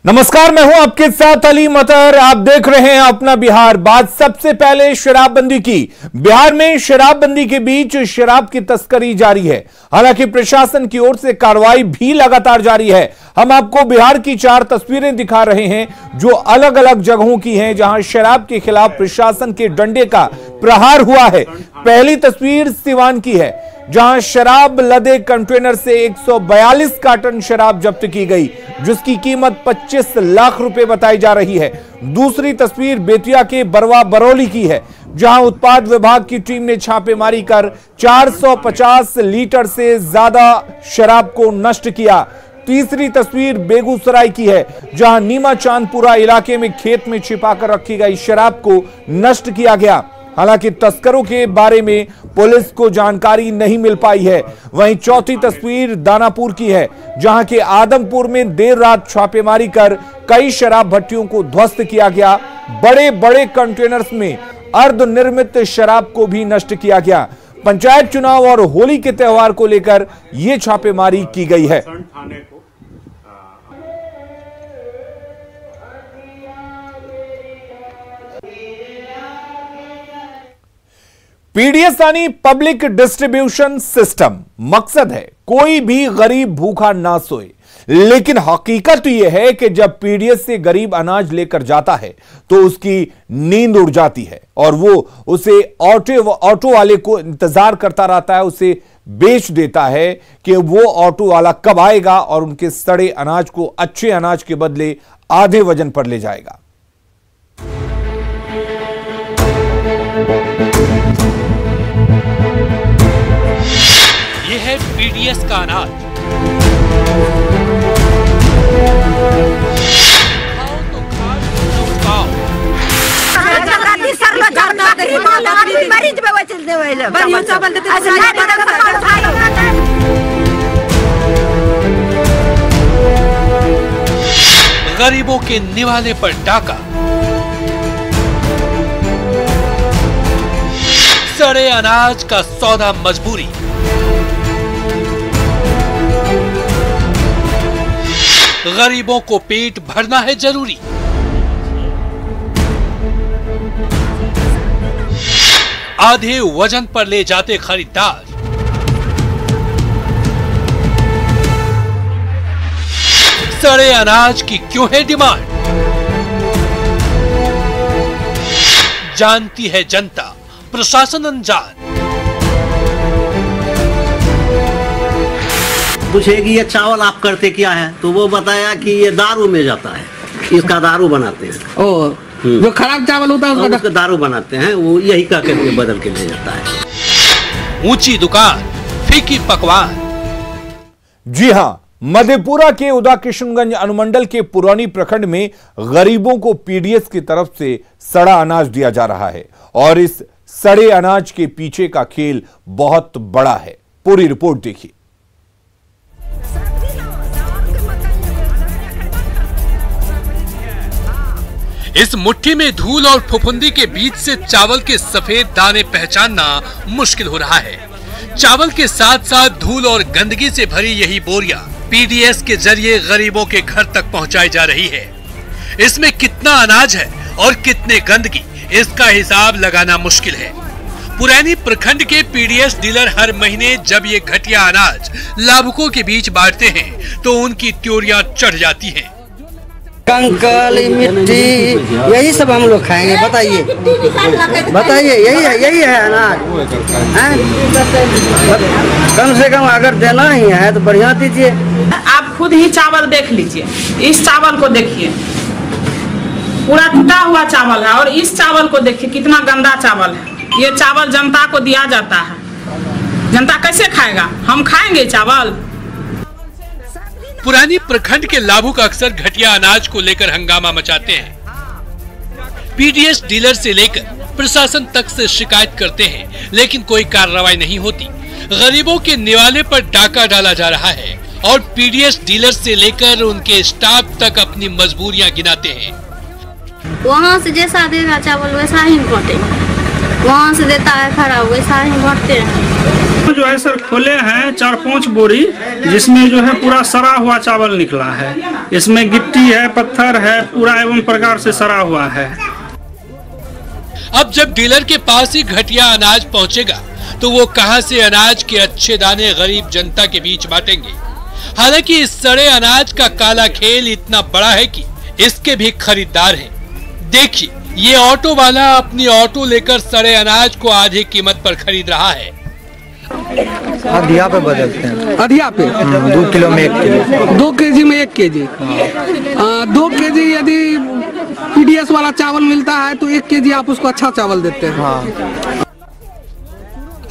नमस्कार, मैं हूं आपके साथ अली मतर। आप देख रहे हैं अपना बिहार। बात सबसे पहले शराबबंदी की। बिहार में शराबबंदी के बीच शराब की तस्करी जारी है। हालांकि प्रशासन की ओर से कार्रवाई भी लगातार जारी है। हम आपको बिहार की 4 तस्वीरें दिखा रहे हैं जो अलग अलग जगहों की हैं, जहां शराब के खिलाफ प्रशासन के डंडे का प्रहार हुआ है। पहली तस्वीर सिवान की है, जहां शराब लदे कंटेनर से 142 कार्टन शराब जब्त की गई, जिसकी कीमत 25 लाख रुपए बताई जा रही है। दूसरी तस्वीर बेतिया के बरवा बरौली की है, जहां उत्पाद विभाग की टीम ने छापेमारी कर 450 लीटर से ज्यादा शराब को नष्ट किया। तीसरी तस्वीर बेगूसराय की है, जहां नीमा चांदपुरा इलाके में खेत में छिपाकर रखी गई शराब को नष्ट किया गया। हालांकि तस्करों के बारे में पुलिस को जानकारी नहीं मिल पाई है। वहीं चौथी तस्वीर दानापुर की है, जहां के आदमपुर में देर रात छापेमारी कर कई शराब भट्टियों को ध्वस्त किया गया। बड़े बड़े कंटेनर्स में अर्धनिर्मित शराब को भी नष्ट किया गया। पंचायत चुनाव और होली के त्योहार को लेकर यह छापेमारी की गई है। पीडीएस यानी पब्लिक डिस्ट्रीब्यूशन सिस्टम। मकसद है कोई भी गरीब भूखा ना सोए। लेकिन हकीकत यह है कि जब पीडीएस से गरीब अनाज लेकर जाता है तो उसकी नींद उड़ जाती है और वो उसे ऑटो वाले को इंतजार करता रहता है, उसे बेच देता है कि वो ऑटो वाला कब आएगा और उनके सड़े अनाज को अच्छे अनाज के बदले आधे वजन पर ले जाएगा। ये है पीडीएस का अनाज। खाओ तो खाओ। गरीबों के निवाले पर डाका। सड़े अनाज का सौदा मजबूरी। गरीबों को पेट भरना है जरूरी। आधे वजन पर ले जाते खरीदार। सड़े अनाज की क्यों है डिमांड? जानती है जनता, प्रशासन अनजान। पूछेगी ये चावल आप करते क्या है, तो वो बताया कि ये दारू में जाता है, इसका दारू बनाते हैं। जो खराब चावल होता है उसका दारू बनाते हैं, वो यही का करके बदल के ले जाता है। ऊंची दुकान, फीकी पकवान। जी हां, मधेपुरा के उदा किशनगंज अनुमंडल के पुरानी प्रखंड में गरीबों को पीडीएस की तरफ से सड़ा अनाज दिया जा रहा है और इस सड़े अनाज के पीछे का खेल बहुत बड़ा है। पूरी रिपोर्ट देखिए। इस मुट्ठी में धूल और फफूंदी के बीच से चावल के सफेद दाने पहचानना मुश्किल हो रहा है। चावल के साथ साथ धूल और गंदगी से भरी यही बोरियां पीडीएस के जरिए गरीबों के घर तक पहुंचाई जा रही है। इसमें कितना अनाज है और कितने गंदगी, इसका हिसाब लगाना मुश्किल है। पुरानी प्रखंड के पीडीएस डीलर हर महीने जब ये घटिया अनाज लाभुकों के बीच बांटते हैं तो उनकी त्योरियां चढ़ जाती हैं। कंकल मिट्टी यही सब हम लोग खाएंगे। बताइए यही है अनाज। कम से कम अगर देना ही है तो बढ़िया दीजिए। आप खुद ही चावल देख लीजिए, इस चावल को देखिए, पूरा टूटा हुआ चावल है और इस चावल को देखिए कितना गंदा चावल है। ये चावल जनता को दिया जाता है, जनता कैसे खाएगा? हम खाएंगे चावल? पुरानी प्रखंड के लाभुक अक्सर घटिया अनाज को लेकर हंगामा मचाते हैं। पीडीएस डीलर से लेकर प्रशासन तक से शिकायत करते हैं, लेकिन कोई कार्रवाई नहीं होती। गरीबों के निवाले पर डाका डाला जा रहा है और पीडीएस डीलर से लेकर उनके स्टाफ तक अपनी मजबूरियां गिनाते हैं। वहाँ से जैसा देगा चावल वैसा ही बांटेंगे, वहाँ से देता है खराब वैसा ही बांटते हैं। इसमें जो है सर खोले हैं 4-5 बोरी, जिसमें जो है पूरा सड़ा हुआ चावल निकला है। इसमें गिट्टी है, पत्थर है, पूरा एवं प्रकार से सड़ा हुआ है। अब जब डीलर के पास ही घटिया अनाज पहुंचेगा तो वो कहां से अनाज के अच्छे दाने गरीब जनता के बीच बांटेंगे। हालांकि इस सड़े अनाज का काला खेल इतना बड़ा है कि इसके भी खरीदार हैं। देखिए, ये ऑटो वाला अपनी ऑटो लेकर सड़े अनाज को आधी कीमत पर खरीद रहा है। अधिया पे बदलते हैं। अधिया पे 2 किलो में 1 किलो, 2 केजी में 1 केजी। 2 केजी यदि पीडीएस वाला चावल मिलता है तो 1 केजी आप उसको अच्छा चावल देते हैं। हाँ।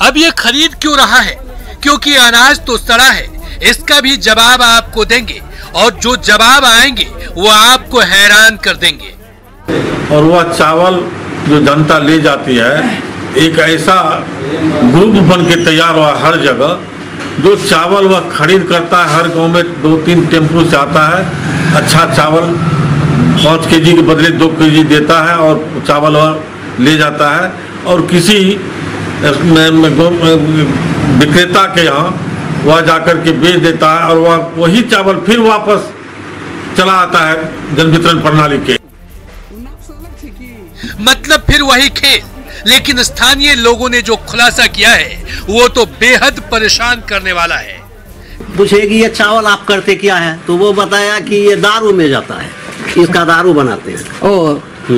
अब ये खरीद क्यों रहा है? क्योंकि अनाज तो सड़ा है। इसका भी जवाब आपको देंगे, और जो जवाब आएंगे वो आपको हैरान कर देंगे। और वह चावल जो जनता ले जाती है, एक ऐसा ग्रुप बन के तैयार हुआ हर जगह, जो चावल वह खरीद करता है। हर गांव में 2-3 टेम्पो से आता है, अच्छा चावल 5 केजी के बदले 2 केजी देता है और चावल वह ले जाता है। और किसी विक्रेता के यहाँ वह जाकर के बेच देता है, और वह वही चावल फिर वापस चला आता है जन वितरण प्रणाली के। मतलब फिर वही खेल। लेकिन स्थानीय लोगों ने जो खुलासा किया है वो तो बेहद परेशान करने वाला है। पूछे कि ये चावल आप करते क्या है, तो वो बताया कि ये दारू में जाता है, इसका दारू बनाते हैं।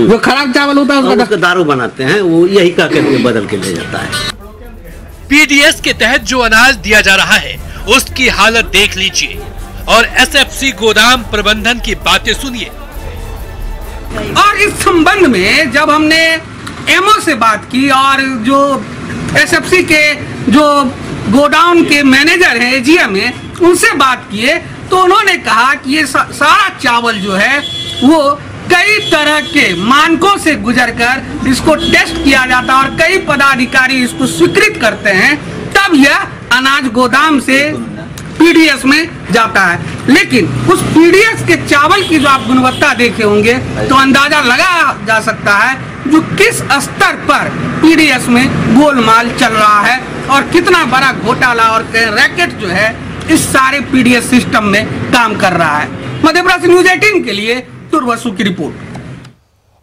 जो खराब चावल होता है उसका दारू बनाते हैं, वो यही करके बदल के ले जाता है। पीडीएस के तहत जो अनाज दिया जा रहा है उसकी हालत देख लीजिए और एसएफसी गोदाम प्रबंधन की बातें सुनिए। और इस संबंध में जब हमने एमओ से बात की और जो एसएफसी के जो गोडाउन के मैनेजर हैं, एजीएम हैं, उनसे बात किए तो उन्होंने कहा कि ये सारा चावल जो है वो कई तरह के मानकों से गुजरकर इसको टेस्ट किया जाता है और कई पदाधिकारी इसको स्वीकृत करते हैं, तब यह अनाज गोदाम से पीडीएस में जाता है। लेकिन उस पीडीएस के चावल की जो आप गुणवत्ता देखे होंगे तो अंदाजा लगाया जा सकता है जो किस स्तर पर पीडीएस में गोलमाल चल रहा है और कितना बड़ा घोटाला और रैकेट जो है इस सारे पीडीएस सिस्टम में काम कर रहा है। मध्यप्रदेश न्यूज़ 18 के लिए तुर्वसु की रिपोर्ट।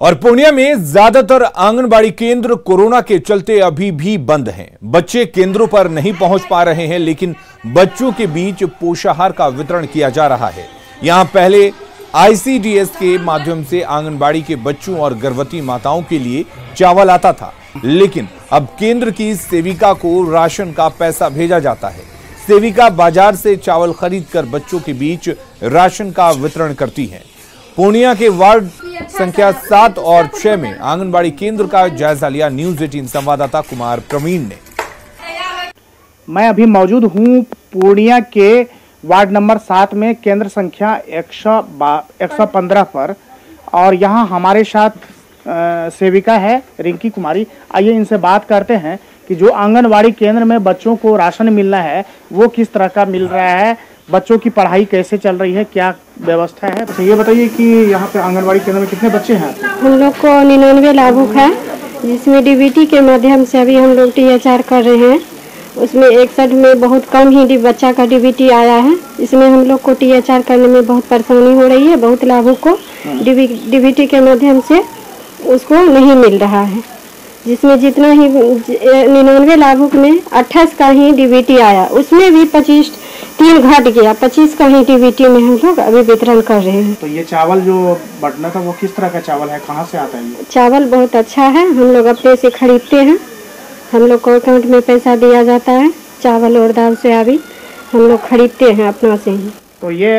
और पूर्णिया में ज्यादातर आंगनबाड़ी केंद्र कोरोना के चलते अभी भी बंद हैं। बच्चे केंद्रों पर नहीं पहुंच पा रहे हैं, लेकिन बच्चों के बीच पोषाहार का वितरण किया जा रहा है। यहां पहले आईसीडीएस के माध्यम से आंगनबाड़ी के बच्चों और गर्भवती माताओं के लिए चावल आता था, लेकिन अब केंद्र की सेविका को राशन का पैसा भेजा जाता है। सेविका बाजार से चावल खरीदकर बच्चों के बीच राशन का वितरण करती हैं। पूर्णिया के वार्ड संख्या 7 और 6 में आंगनबाड़ी केंद्र का जायजा लिया न्यूज़ 18 संवाददाता कुमार प्रवीण ने। मैं अभी मौजूद हूं पूर्णिया के वार्ड नंबर 7 में केंद्र संख्या 115 पर, और यहां हमारे साथ सेविका है रिंकी कुमारी। आइए इनसे बात करते हैं कि जो आंगनबाड़ी केंद्र में बच्चों को राशन मिलना है वो किस तरह का मिल रहा है, बच्चों की पढ़ाई कैसे चल रही है, क्या व्यवस्था है। तो ये बताइए कि यहाँ पे आंगनबाड़ी केंद्र में कितने बच्चे हैं? हम लोग को 99 लाभुक है, जिसमें डीबीटी के माध्यम से अभी हम लोग THR कर रहे हैं। उसमें 61 में बहुत कम ही बच्चा का डीबीटी आया है। इसमें हम लोग को THR करने में बहुत परेशानी हो रही है। बहुत लाभुक को डीबीटी के माध्यम से उसको नहीं मिल रहा है, जिसमें जितना ही 99 लाभुक में 28 का ही डीबीटी आया, उसमें भी 3 घट गया, 25 का ही डीबीटी में हम लोग अभी वितरण कर रहे हैं। तो ये चावल जो बटना था वो किस तरह का चावल है, कहाँ से आता है ये? चावल बहुत अच्छा है, हम लोग अपने से खरीदते हैं। हम लोग को अकाउंट में पैसा दिया जाता है। चावल और दाल सोयाबीन हम लोग खरीदते हैं अपना से ही। तो ये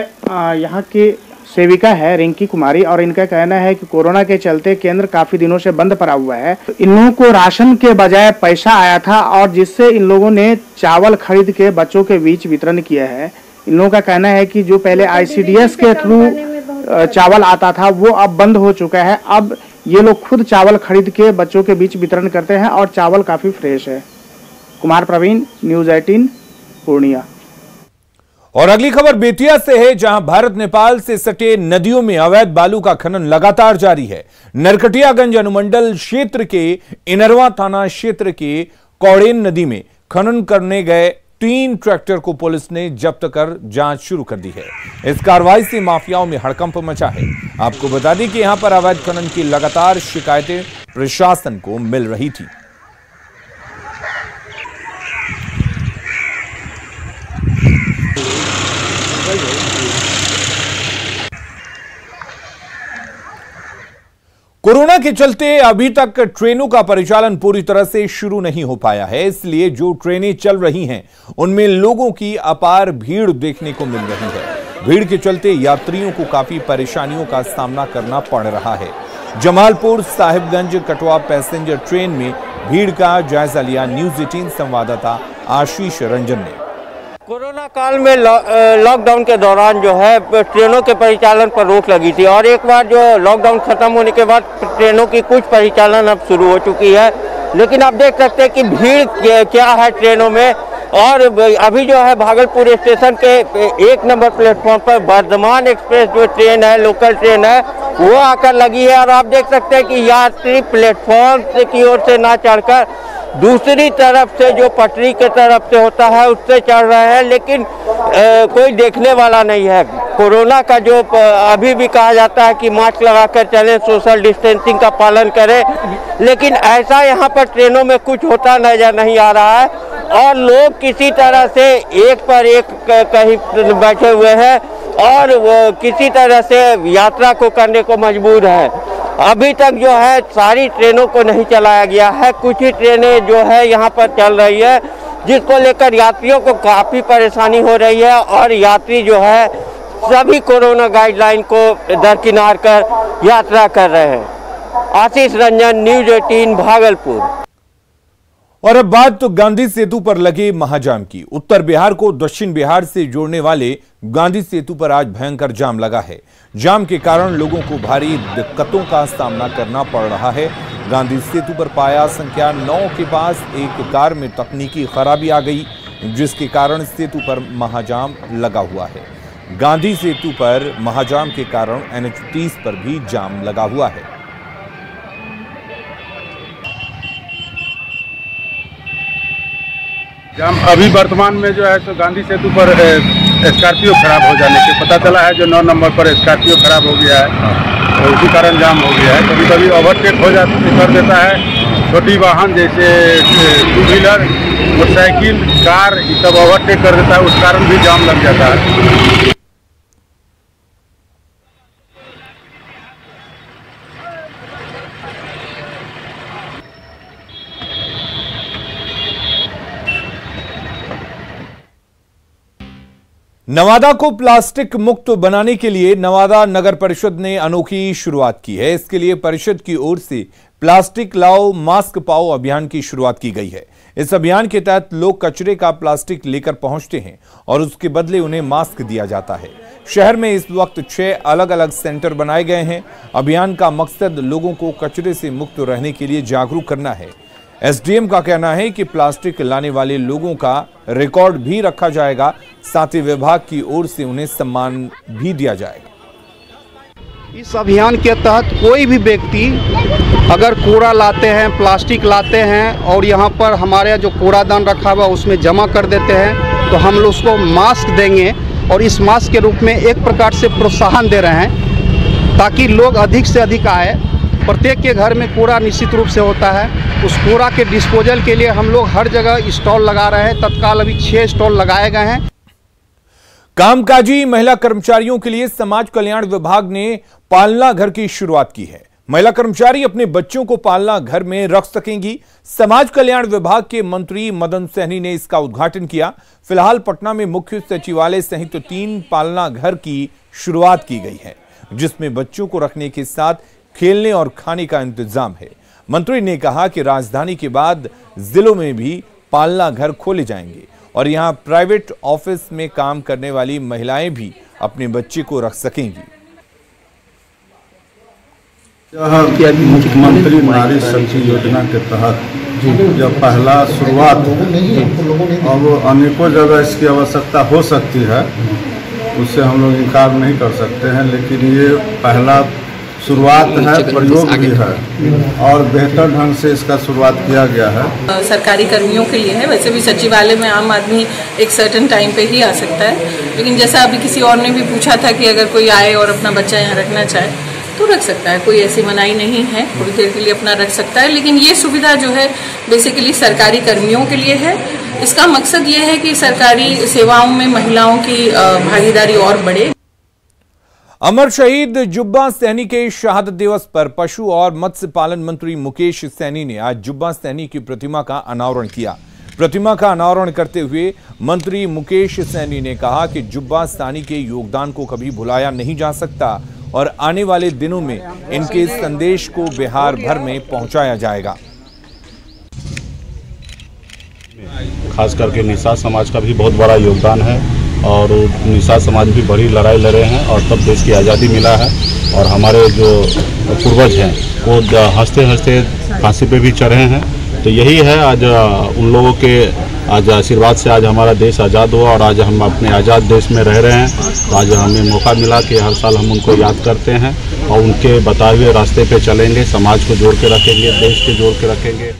यहाँ की सेविका है रिंकी कुमारी, और इनका कहना है कि कोरोना के चलते केंद्र काफी दिनों से बंद पड़ा हुआ है। तो इन लोगों को राशन के बजाय पैसा आया था, और जिससे इन लोगों ने चावल खरीद के बच्चों के बीच वितरण किया है। इन लोगों का कहना है कि जो पहले आईसीडीएस के थ्रू चावल आता था वो अब बंद हो चुका है। अब ये लोग खुद चावल खरीद के बच्चों के बीच वितरण करते हैं और चावल काफी फ्रेश है। कुमार प्रवीण, न्यूज़ 18 पूर्णिया। और अगली खबर बेतिया से है, जहां भारत नेपाल से सटे नदियों में अवैध बालू का खनन लगातार जारी है। नरकटियागंज अनुमंडल क्षेत्र के इनरवा थाना क्षेत्र के कौड़ेन नदी में खनन करने गए 3 ट्रैक्टर को पुलिस ने जब्त कर जांच शुरू कर दी है। इस कार्रवाई से माफियाओं में हड़कंप मचा है। आपको बता दें कि यहां पर अवैध खनन की लगातार शिकायतें प्रशासन को मिल रही थी। कोरोना के चलते अभी तक ट्रेनों का परिचालन पूरी तरह से शुरू नहीं हो पाया है, इसलिए जो ट्रेनें चल रही हैं उनमें लोगों की अपार भीड़ देखने को मिल रही है। भीड़ के चलते यात्रियों को काफी परेशानियों का सामना करना पड़ रहा है। जमालपुर साहिबगंज कटवा पैसेंजर ट्रेन में भीड़ का जायजा लिया न्यूज़ 18 संवाददाता आशीष रंजन ने। कोरोना काल में लॉकडाउन के दौरान जो है ट्रेनों के परिचालन पर रोक लगी थी और एक बार जो लॉकडाउन खत्म होने के बाद ट्रेनों की कुछ परिचालन अब शुरू हो चुकी है। लेकिन आप देख सकते हैं कि भीड़ क्या है ट्रेनों में। और अभी जो है भागलपुर स्टेशन के 1 नंबर प्लेटफॉर्म पर वर्धमान एक्सप्रेस जो ट्रेन है, लोकल ट्रेन है, वो आकर लगी है। और आप देख सकते हैं कि यात्री प्लेटफॉर्म की ओर से ना चढ़कर दूसरी तरफ से जो पटरी के तरफ से होता है उससे चढ़ रहे हैं, लेकिन कोई देखने वाला नहीं है। कोरोना का जो अभी भी कहा जाता है कि मास्क लगाकर चलें, सोशल डिस्टेंसिंग का पालन करें, लेकिन ऐसा यहाँ पर ट्रेनों में कुछ होता नजर नहीं आ रहा है। और लोग किसी तरह से एक पर एक कहीं बैठे हुए हैं और वो किसी तरह से यात्रा को करने को मजबूर है। अभी तक जो है सारी ट्रेनों को नहीं चलाया गया है, कुछ ही ट्रेनें जो है यहाँ पर चल रही है, जिसको लेकर यात्रियों को काफ़ी परेशानी हो रही है। और यात्री जो है सभी कोरोना गाइडलाइन को दरकिनार कर यात्रा कर रहे हैं। आशीष रंजन, न्यूज़ 18 भागलपुर। और अब बात तो गांधी सेतु पर लगे महाजाम की। उत्तर बिहार को दक्षिण बिहार से जोड़ने वाले गांधी सेतु पर आज भयंकर जाम लगा है। जाम के कारण लोगों को भारी दिक्कतों का सामना करना पड़ रहा है। गांधी सेतु पर पाया संख्या 9 के पास एक कार में तकनीकी खराबी आ गई, जिसके कारण सेतु पर महाजाम लगा हुआ है। गांधी सेतु पर महाजाम के कारण NH30 पर भी जाम लगा हुआ है। जाम अभी वर्तमान में जो है तो गांधी सेतु पर स्कॉर्पियो खराब हो जाने से पता चला है, जो 9 नंबर पर स्कॉर्पियो खराब हो गया है और उसी कारण जाम हो गया है। कभी कभी ओवरटेक हो जाता कर देता है, छोटी वाहन जैसे 2 व्हीलर, मोटरसाइकिल, कार, ये सब ओवरटेक कर देता है, उस कारण भी जाम लग जाता है। नवादा को प्लास्टिक मुक्त बनाने के लिए नवादा नगर परिषद ने अनोखी शुरुआत की है। इसके लिए परिषद की ओर से प्लास्टिक लाओ मास्क पाओ अभियान की शुरुआत की गई है। इस अभियान के तहत लोग कचरे का प्लास्टिक लेकर पहुंचते हैं और उसके बदले उन्हें मास्क दिया जाता है। शहर में इस वक्त 6 अलग अलग सेंटर बनाए गए हैं। अभियान का मकसद लोगों को कचरे से मुक्त रहने के लिए जागरूक करना है। एसडीएम का कहना है कि प्लास्टिक लाने वाले लोगों का रिकॉर्ड भी रखा जाएगा, साथ ही विभाग की ओर से उन्हें सम्मान भी दिया जाएगा। इस अभियान के तहत कोई भी व्यक्ति अगर कूड़ा लाते हैं, प्लास्टिक लाते हैं और यहाँ पर हमारे जो कूड़ादान रखा हुआ उसमें जमा कर देते हैं, तो हम लोग उसको मास्क देंगे और इस मास्क के रूप में एक प्रकार से प्रोत्साहन दे रहे हैं ताकि लोग अधिक से अधिक आए। प्रत्येक के घर में कूड़ा निश्चित रूप से होता है, उस कूड़ा के डिस्पोजल के लिए हम लोग हर जगह स्टॉल लगा रहे हैं। तत्काल अभी 6 स्टॉल लगाए गए हैं। कामकाजी महिला कर्मचारियों के लिए समाज कल्याण विभाग ने पालना घर की शुरुआत की है। महिला कर्मचारी अपने बच्चों को पालना घर में रख सकेंगी। समाज कल्याण विभाग के मंत्री मदन सहनी ने इसका उद्घाटन किया। फिलहाल पटना में मुख्य सचिवालय सहित 3 पालना घर की शुरुआत की गई है, जिसमें बच्चों को रखने के साथ खेलने और खाने का इंतजाम है। मंत्री ने कहा कि राजधानी के बाद जिलों में भी पालना घर खोले जाएंगे और यहां प्राइवेट ऑफिस में काम करने वाली महिलाएं भी अपने बच्चे को रख सकेंगी। मुख्यमंत्री नारी शक्ति योजना के तहत जब पहला शुरुआत अब अनेकों जगह इसकी आवश्यकता हो सकती है, उससे हम लोग इनकार नहीं कर सकते हैं, लेकिन ये पहला शुरुआत है, प्रयोग भी है और बेहतर ढंग से इसका शुरुआत किया गया है। सरकारी कर्मियों के लिए है, वैसे भी सचिवालय में आम आदमी एक सर्टेन टाइम पे ही आ सकता है, लेकिन जैसा अभी किसी और ने भी पूछा था कि अगर कोई आए और अपना बच्चा यहाँ रखना चाहे तो रख सकता है, कोई ऐसी मनाही नहीं है, थोड़ी देर के लिए अपना रख सकता है। लेकिन ये सुविधा जो है बेसिकली सरकारी कर्मियों के लिए है। इसका मकसद ये है कि सरकारी सेवाओं में महिलाओं की भागीदारी और बढ़े। अमर शहीद जुब्बा सैनी के शहादत दिवस पर पशु और मत्स्य पालन मंत्री मुकेश सैनी ने आज जुब्बा सैनी की प्रतिमा का अनावरण किया। प्रतिमा का अनावरण करते हुए मंत्री मुकेश सैनी ने कहा कि जुब्बा सैनी के योगदान को कभी भुलाया नहीं जा सकता और आने वाले दिनों में इनके संदेश को बिहार भर में पहुंचाया जाएगा। खास करके निषाद समाज का भी बहुत बड़ा योगदान है और निषाद समाज भी बड़ी लड़ाई लड़े हैं और तब देश की आज़ादी मिला है और हमारे जो पूर्वज हैं वो हंसते हंसते फांसी पे भी चढ़े हैं। तो यही है, आज उन लोगों के आज आशीर्वाद से आज हमारा देश आज़ाद हुआ और आज हम अपने आज़ाद देश में रह रहे हैं। तो आज हमें मौका मिला कि हर साल हम उनको याद करते हैं और उनके बताए हुए रास्ते पे चलेंगे, समाज को जोड़ के रखेंगे, देश को जोड़ के रखेंगे।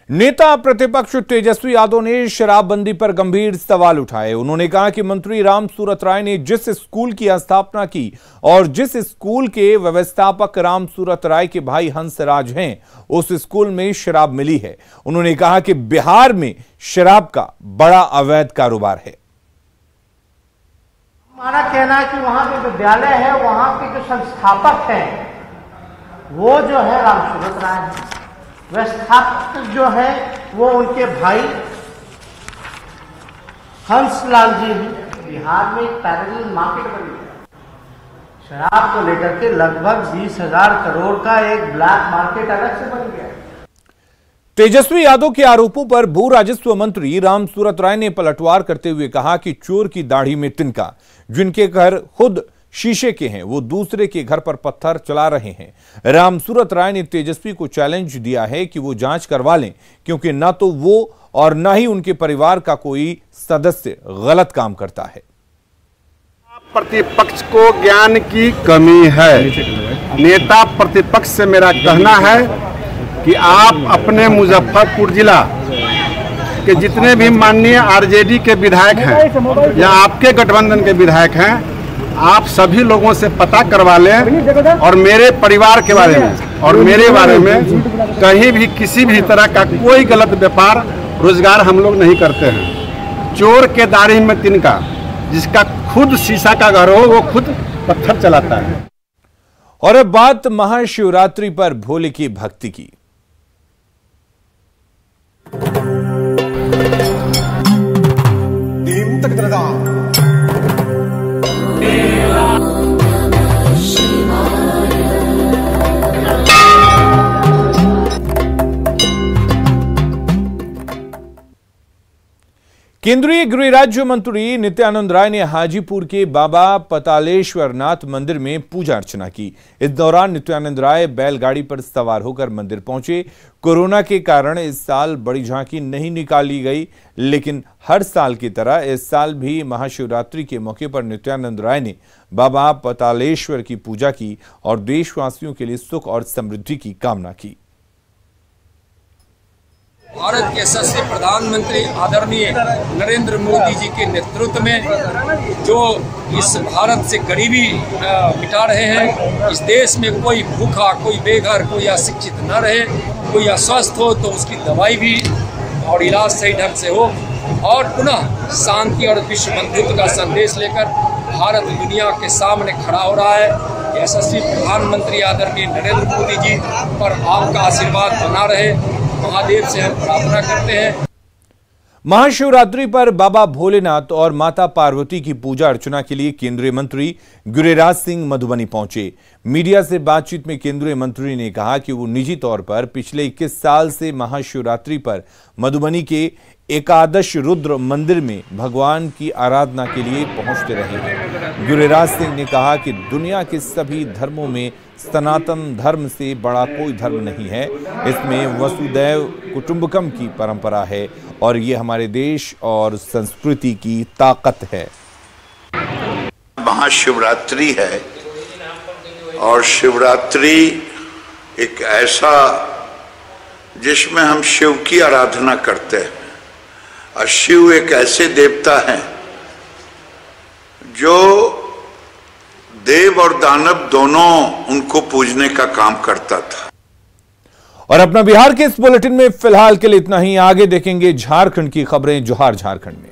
नेता प्रतिपक्ष तेजस्वी यादव ने शराबबंदी पर गंभीर सवाल उठाए। उन्होंने कहा कि मंत्री राम सूरत राय ने जिस स्कूल की स्थापना की और जिस स्कूल के व्यवस्थापक राम सूरत राय के भाई हंसराज हैं, उस स्कूल में शराब मिली है। उन्होंने कहा कि बिहार में शराब का बड़ा अवैध कारोबार है। हमारा कहना है कि वहां जो विद्यालय है, वहां के जो संस्थापक हैं वो जो है राम सूरत राय है, व्यवस्थापक जो है वो उनके भाई हंसलाल जी हैं। बिहार में एक पैरेलल मार्केट बनी है, शराब को लेकर के लगभग 20,000 करोड़ का एक ब्लैक मार्केट अलग से बन गया। तेजस्वी यादव के आरोपों पर भू राजस्व मंत्री राम सूरत राय ने पलटवार करते हुए कहा कि चोर की दाढ़ी में तिनका, जिनके घर खुद शीशे के हैं वो दूसरे के घर पर पत्थर चला रहे हैं। राम सूरत राय ने तेजस्वी को चैलेंज दिया है कि वो जांच करवा लें, क्योंकि ना तो वो और ना ही उनके परिवार का कोई सदस्य गलत काम करता है। प्रतिपक्ष को ज्ञान की कमी है। नेता प्रतिपक्ष से मेरा कहना है कि आप अपने मुजफ्फरपुर जिला के जितने भी माननीय आरजेडी के विधायक हैं या आपके गठबंधन के विधायक हैं, आप सभी लोगों से पता करवा लें और मेरे परिवार के बारे में और मेरे बारे में कहीं भी किसी भी तरह का कोई गलत व्यापार रोजगार हम लोग नहीं करते हैं। चोर के दाढ़ी में तिनका, जिसका खुद शीशा का घर हो वो खुद पत्थर चलाता है। और अब बात महाशिवरात्रि पर भोले की भक्ति की। केंद्रीय गृह राज्य मंत्री नित्यानंद राय ने हाजीपुर के बाबा पतालेश्वर नाथ मंदिर में पूजा अर्चना की। इस दौरान नित्यानंद राय बैलगाड़ी पर सवार होकर मंदिर पहुंचे। कोरोना के कारण इस साल बड़ी झांकी नहीं निकाली गई, लेकिन हर साल की तरह इस साल भी महाशिवरात्रि के मौके पर नित्यानंद राय ने बाबा पतालेश्वर की पूजा की और देशवासियों के लिए सुख और समृद्धि की कामना की। भारत के यशस्वी प्रधानमंत्री आदरणीय नरेंद्र मोदी जी के नेतृत्व में जो इस भारत से गरीबी मिटा रहे हैं, इस देश में कोई भूखा, कोई बेघर, कोई अशिक्षित न रहे, कोई अस्वस्थ हो तो उसकी दवाई भी और इलाज सही ढंग से हो और पुनः शांति और विश्व बंधुत्व का संदेश लेकर भारत दुनिया के सामने खड़ा हो रहा है। यशस्वी प्रधानमंत्री आदरणीय नरेंद्र मोदी जी पर आपका आशीर्वाद बना रहे, महादेव से हम प्रार्थना करते हैं। महाशिवरात्रि पर बाबा भोलेनाथ और माता पार्वती की पूजा अर्चना के लिए केंद्रीय मंत्री गिरिराज सिंह मधुबनी पहुंचे। मीडिया से बातचीत में केंद्रीय मंत्री ने कहा कि वो निजी तौर पर पिछले 21 साल से महाशिवरात्रि पर मधुबनी के एकादश रुद्र मंदिर में भगवान की आराधना के लिए पहुंचते रहे हैं। गिरिराज सिंह ने कहा कि दुनिया के सभी धर्मों में सनातन धर्म से बड़ा कोई धर्म नहीं है। इसमें वसुदैव कुटुंबकम की परंपरा है और ये हमारे देश और संस्कृति की ताकत है। महाशिवरात्रि है और शिवरात्रि एक ऐसा जिसमें हम शिव की आराधना करते हैं, और शिव एक ऐसे देवता हैं जो देव और दानव दोनों उनको पूजने का काम करता था। और अपना बिहार के इस बुलेटिन में फिलहाल के लिए इतना ही। आगे देखेंगे झारखंड की खबरें। जोहार झारखंड में